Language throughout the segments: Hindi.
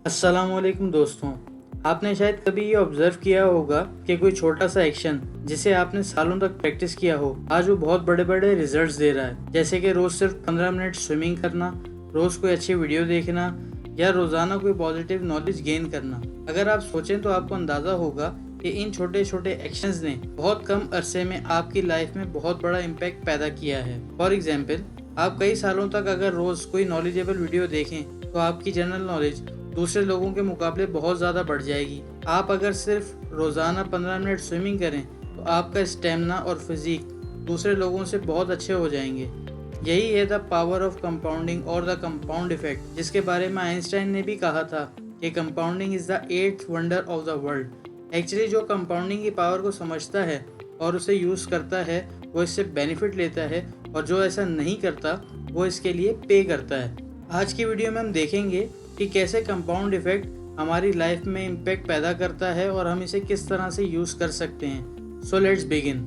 अस्सलामुअलैकुम दोस्तों। आपने शायद कभी ये ऑब्जर्व किया होगा कि कोई छोटा सा एक्शन जिसे आपने सालों तक प्रैक्टिस किया हो, आज वो बहुत बड़े बड़े रिजल्ट्स दे रहा है। जैसे कि रोज सिर्फ 15 मिनट स्विमिंग करना, रोज कोई अच्छी वीडियो देखना या रोजाना कोई पॉजिटिव नॉलेज गेन करना। अगर आप सोचें तो आपको अंदाजा होगा कि इन छोटे छोटे एक्शंस ने बहुत कम अरसे में आपकी लाइफ में बहुत बड़ा इम्पैक्ट पैदा किया है। फॉर एग्जाम्पल, आप कई सालों तक अगर रोज कोई नॉलेजेबल वीडियो देखें तो आपकी जनरल नॉलेज दूसरे लोगों के मुकाबले बहुत ज़्यादा बढ़ जाएगी। आप अगर सिर्फ रोज़ाना 15 मिनट स्विमिंग करें तो आपका स्टेमिना और फिजिक दूसरे लोगों से बहुत अच्छे हो जाएंगे। यही है द पावर ऑफ कंपाउंडिंग और द कंपाउंड इफेक्ट, जिसके बारे में आइंस्टाइन ने भी कहा था कि compounding is the 8th wonder of the world. Actually जो कंपाउंडिंग की पावर को समझता है और उसे यूज़ करता है वो इससे बेनिफिट लेता है, और जो ऐसा नहीं करता वो इसके लिए पे करता है। आज की वीडियो में हम देखेंगे कि कैसे कंपाउंड इफेक्ट हमारी लाइफ में इम्पैक्ट पैदा करता है और हम इसे किस तरह से यूज़ कर सकते हैं। So let's begin.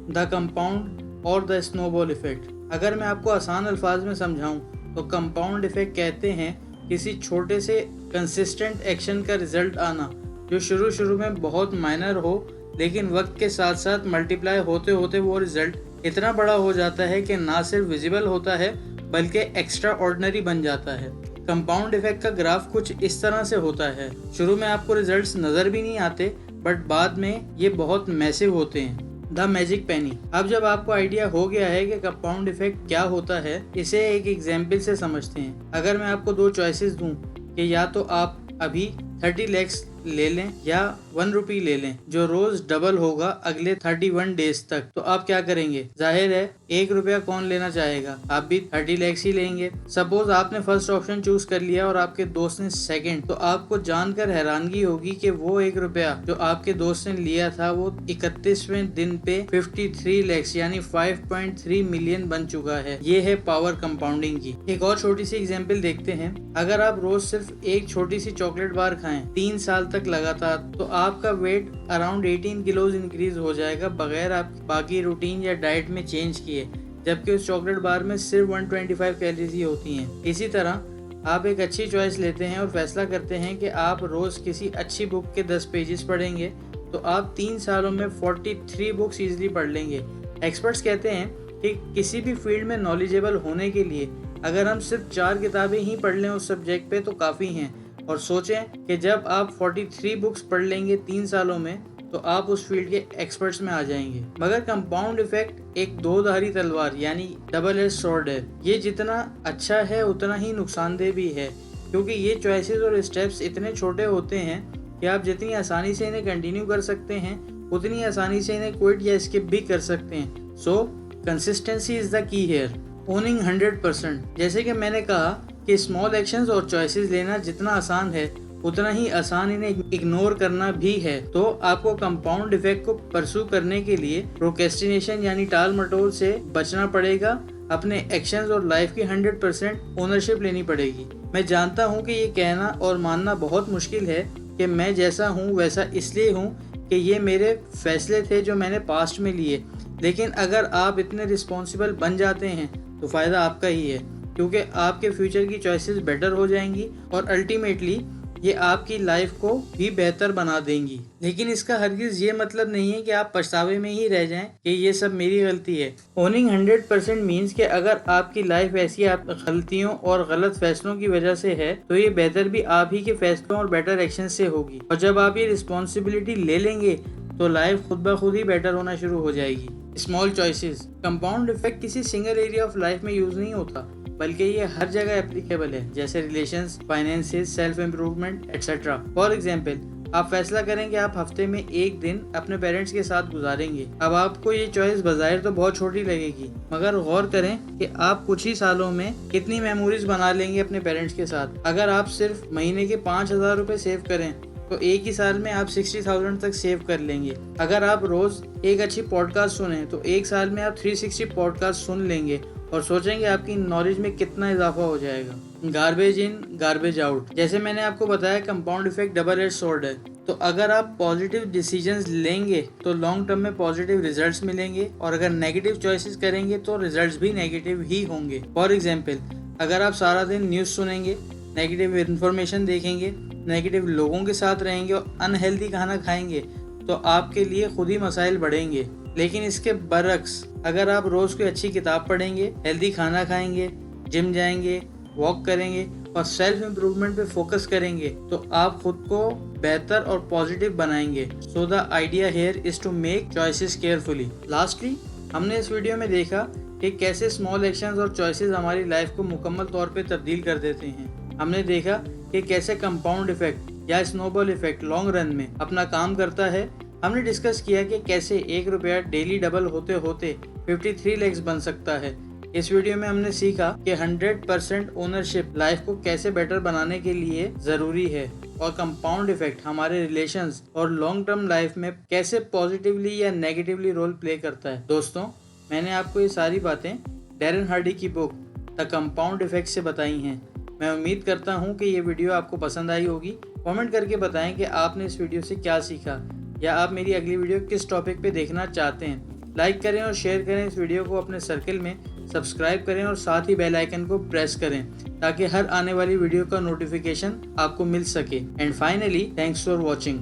The compound और द स्नोबॉल इफेक्ट। अगर मैं आपको आसान अल्फाज में समझाऊं तो कंपाउंड इफेक्ट कहते हैं किसी छोटे से कंसिस्टेंट एक्शन का रिजल्ट आना जो शुरू में बहुत माइनर हो, लेकिन वक्त के साथ साथ मल्टीप्लाई होते होते वो रिजल्ट इतना बड़ा हो जाता है कि ना सिर्फ विजिबल होता है बल्कि एक्स्ट्रा ऑर्डिनरी बन जाता है। कंपाउंड इफेक्ट का ग्राफ कुछ इस तरह से होता है। शुरू में आपको रिजल्ट्स नज़र भी नहीं आते, बट बाद में ये बहुत मैसिव होते हैं। द मैजिक पेनी। अब जब आपको आइडिया हो गया है कि कंपाउंड इफेक्ट क्या होता है, इसे एक एग्जाम्पल से समझते हैं। अगर मैं आपको दो चॉइसेस दूं कि या तो आप अभी 30 लैक्स ले लें या 1 रुपी ले लें जो रोज डबल होगा अगले 31 डेज तक, तो आप क्या करेंगे? जाहिर है 1 रुपया कौन लेना चाहेगा, आप भी 30 लैक्स ही लेंगे। सपोज आपने फर्स्ट ऑप्शन चूज कर लिया और आपके दोस्त ने सेकंड, तो आपको जानकर हैरानगी होगी कि वो 1 रुपया जो आपके दोस्त ने लिया था वो 31वें दिन पे 53 लैक्स यानी 5.3 मिलियन बन चुका है। ये है पावर कंपाउंडिंग की। एक और छोटी सी एग्जाम्पल देखते हैं। अगर आप रोज सिर्फ एक छोटी सी चॉकलेट बार खाएं 3 साल तक लगातार, तो आपका वेट अराउंड 18 किलोज इंक्रीज हो जाएगा बगैर आप बाकी रूटीन या डाइट में चेंज किए, जबकि उस चॉकलेट बार में सिर्फ 125 कैलोरीज ही होती हैं। इसी तरह आप एक अच्छी चॉइस लेते हैं और फैसला करते हैं कि आप रोज किसी अच्छी बुक के 10 पेजेस पढ़ेंगे, तो आप 3 सालों में 43 बुक्स इजीली पढ़ लेंगे। एक्सपर्ट्स कहते हैं कि किसी भी फील्ड में नॉलेजेबल होने के लिए अगर हम सिर्फ 4 किताबें ही पढ़ लें उस सब्जेक्ट पे तो काफ़ी हैं। और सोचें कि जब आप 43 बुक्स पढ़ लेंगे 3 सालों में तो आप उस फील्ड के एक्सपर्ट्स में आ जाएंगे। मगर कंपाउंड इफेक्ट एक दो-धारी तलवार यानी डबल एज स्वॉर्ड है। ये जितना अच्छा है उतना ही नुकसानदेह भी है, क्योंकि ये चॉइसेस और स्टेप्स इतने छोटे होते हैं कि आप जितनी आसानी से इन्हें कंटिन्यू कर सकते हैं उतनी आसानी से इन्हें क्विट या स्किप भी कर सकते हैं। सो consistency is the key here. Owning 100%। जैसे कि मैंने कहा कि स्मॉल एक्शंस और चॉइसेस लेना जितना आसान है उतना ही आसान इन्हें इग्नोर करना भी है। तो आपको कंपाउंड इफेक्ट को परस्यू करने के लिए प्रोक्रेस्टिनेशन यानी टाल मटोल से बचना पड़ेगा। अपने एक्शंस और लाइफ की 100% ओनरशिप लेनी पड़ेगी। मैं जानता हूँ कि ये कहना और मानना बहुत मुश्किल है कि मैं जैसा हूँ वैसा इसलिए हूँ कि ये मेरे फैसले थे जो मैंने पास्ट में लिए, लेकिन अगर आप इतने रिस्पॉन्सिबल बन जाते हैं तो फ़ायदा आपका ही है, क्योंकि आपके फ्यूचर की चॉइसेस बेटर हो जाएंगी और अल्टीमेटली ये आपकी लाइफ को भी बेहतर बना देंगी। लेकिन इसका हरगिज़ ये मतलब नहीं है कि आप पछतावे में ही रह जाएं कि ये सब मेरी गलती है। ओनिंग 100% मीन्स कि अगर आपकी लाइफ ऐसी आप गलतियों और गलत फैसलों की वजह से है तो ये बेहतर भी आप ही के फैसलों और बेटर एक्शन से होगी। और जब आप ये रिस्पॉन्सिबिलिटी ले लेंगे तो लाइफ खुद ब खुद ही बेटर होना शुरू हो जाएगी। Small choices. कंपाउंड इफेक्ट किसी सिंगल एरिया ऑफ लाइफ में यूज नहीं होता, बल्कि ये हर जगह एप्लीकेबल है, जैसे relations, finances, self improvement etcetera. For example, आप फैसला करें कि आप हफ्ते में एक दिन अपने पेरेंट्स के साथ गुजारेंगे। अब आपको ये चॉइस बज़ाहिर तो बहुत छोटी लगेगी, मगर गौर करें कि आप कुछ ही सालों में कितनी मेमोरीज बना लेंगे अपने पेरेंट्स के साथ। अगर आप सिर्फ महीने के 5,000 रुपये सेव करें तो एक ही साल में आप 60,000 तक सेव कर लेंगे। अगर आप रोज एक अच्छी पॉडकास्ट सुने तो एक साल में आप 360 पॉडकास्ट सुन लेंगे और सोचेंगे आपकी नॉलेज में कितना इजाफा हो जाएगा। Garbage in garbage out. जैसे मैंने आपको बताया compound effect double edge sword है, तो अगर आप पॉजिटिव डिसीजंस लेंगे तो लॉन्ग टर्म में पॉजिटिव रिजल्ट्स मिलेंगे, और अगर नेगेटिव चॉइसेस करेंगे तो रिजल्ट्स भी नेगेटिव ही होंगे। फॉर एग्जाम्पल, अगर आप सारा दिन न्यूज़ सुनेंगे, नेगेटिव इन्फॉर्मेशन देखेंगे, नेगेटिव लोगों के साथ रहेंगे और अनहेल्दी खाना खाएंगे तो आपके लिए खुद ही मसाइल बढ़ेंगे। लेकिन इसके बरक्स अगर आप रोज कोई अच्छी किताब पढ़ेंगे, हेल्दी खाना खाएंगे, जिम जाएंगे, वॉक करेंगे और सेल्फ इम्प्रूवमेंट पे फोकस करेंगे तो आप खुद को बेहतर और पॉजिटिव बनाएंगे। So the idea here is to make choices carefully. Lastly हमने इस वीडियो में देखा कि कैसे स्मॉल एक्शंस और चॉइसेस हमारी लाइफ को मुकम्मल तौर पे तब्दील कर देते हैं। हमने देखा कि कैसे कंपाउंड इफेक्ट या स्नोबॉल इफेक्ट लॉन्ग रन में अपना काम करता है। हमने डिस्कस किया कि कैसे 1 रुपया डेली डबल होते होते 53 लैक्स बन सकता है। इस वीडियो में हमने सीखा कि 100% ओनरशिप लाइफ को कैसे बेटर बनाने के लिए ज़रूरी है और कंपाउंड इफेक्ट हमारे रिलेशंस और लॉन्ग टर्म लाइफ में कैसे पॉजिटिवली या नेगेटिवली रोल प्ले करता है। दोस्तों, मैंने आपको ये सारी बातें डैरेन हार्डी की बुक द कंपाउंड इफेक्ट से बताई हैं। मैं उम्मीद करता हूँ कि ये वीडियो आपको पसंद आई होगी। कमेंट करके बताएं कि आपने इस वीडियो से क्या सीखा या आप मेरी अगली वीडियो किस टॉपिक पे देखना चाहते हैं। लाइक करें और शेयर करें इस वीडियो को अपने सर्कल में, सब्सक्राइब करें और साथ ही बेल आइकन को प्रेस करें ताकि हर आने वाली वीडियो का नोटिफिकेशन आपको मिल सके। And finally, thanks for watching.